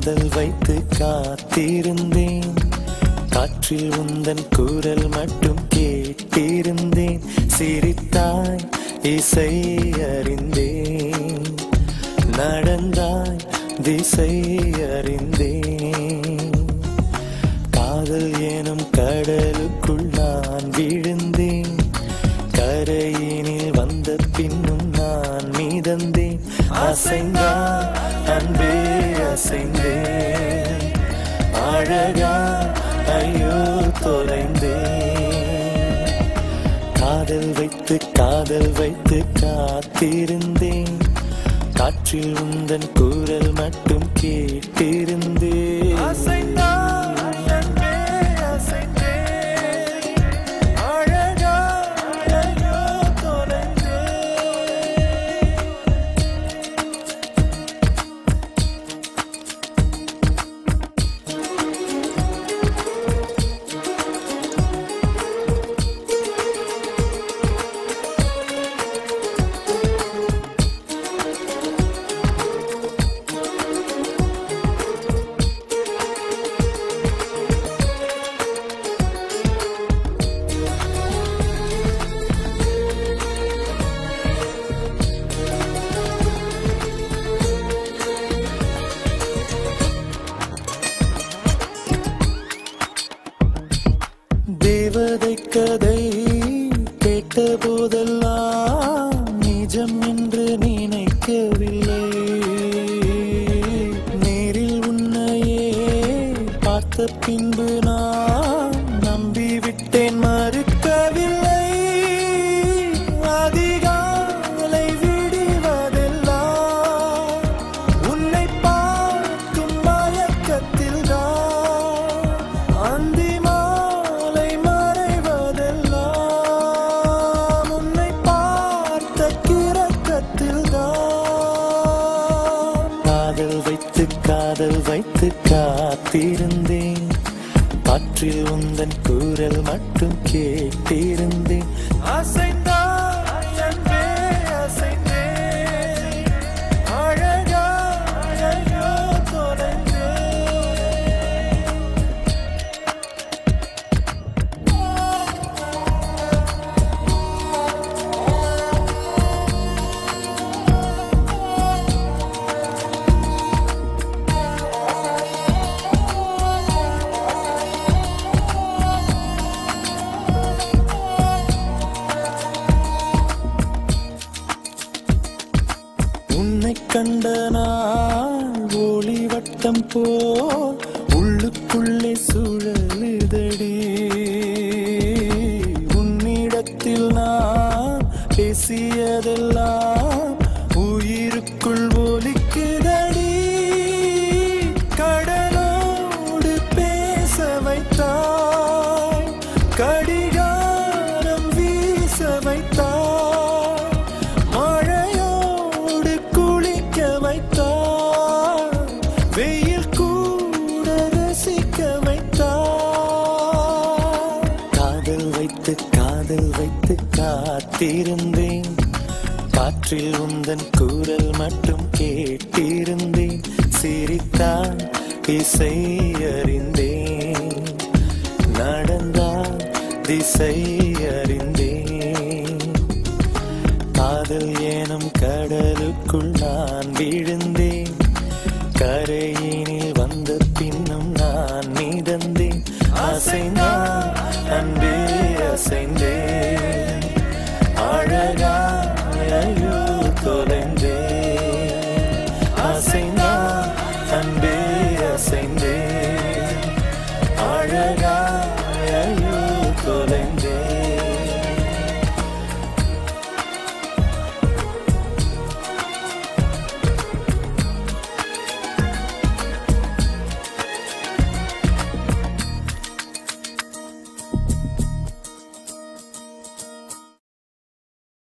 காதல் வைத்து காத்திருந்தேன், காற்றில் உந்தன் குரல் மட்டும் கேட்டிருந்தேன். சிரித்தாய் இசை அறிந்தேன், நடந்தாய் திசை அறிந்தேன். காதல் எனும் கடலுக்குள் நான் விழுந்தேன், கரையினில் வந்த பின்னும் நான் மிதந்தேன். அசைந்தான் அன்பே அசைந்தேன், அழகா ஐயோ தொலைந்தேன். காதல் வைத்து காத்திருந்தேன், காற்றில் உந்தன் குரல் மட்டும் கேட்டிருந்தேன். அசைந்தான் அன்பே அசைந்தேன், அழகா ஐயோ தொலைந்தேன். தேவதை கதை கேட்ட போதெல்லாம் நிஜம் என்று நினைக்கவில்லை. நேரில் உன்னையே பார்த்த பின்பு நான் நம்பிவிட்டேன், மறுக்கவில்லை. அதிகாலை விடுவதெல்லாம் உன்னை பார்க்கும் மயக்கத்தில் தான், அந்தி மாலை மறைவதெல்லாம் உன்னை பார்த்த கிறக்கத்தில் தான். காதல் வைத்து காத்திருந்தேன், காற்றில் உந்தன் குரல் மட்டும் கேட்டிருந்தேன். அசைந்தாய் அன்பே அசைந்தேன், அழகா ஐயோ தொலைந்தேன். உன்னை கண்ட நாள் ஒளி வட்டம் போல் உள்ளுக்குள்ளே சுழலுதடி. உன்னிடத்தில் நான் பேசியதெல்லாம் உயிருக்குள் ஒலிக்குதடி. கடலோடு பேச வைத்தாய், கடிகாரம் வீச வைத்தாய், மழையோடு குளிக்க வைத்தாய், வெயில் கூட ரசிக்க வைத்தாய். காதல் வைத்து காத்திருந்தேன், காற்றில் உந்தன் குரல் மட்டும் கேட்டிருந்தேன். சிரித்தான் இசை அறிந்தேன், நடந்தான் திசை அறிந்தேன். காதல் எனும் கடலுக்குள் நான் விழுந்தேன், கரையினில் வந்த பின்னும் நான் மிதந்தேன். அசைந்தான் அன்பே அசைந்தேன், அழகா ஐயோ தொலைந்தேன். அசைந்தான் அன்பே அசைந்தேன், அழகா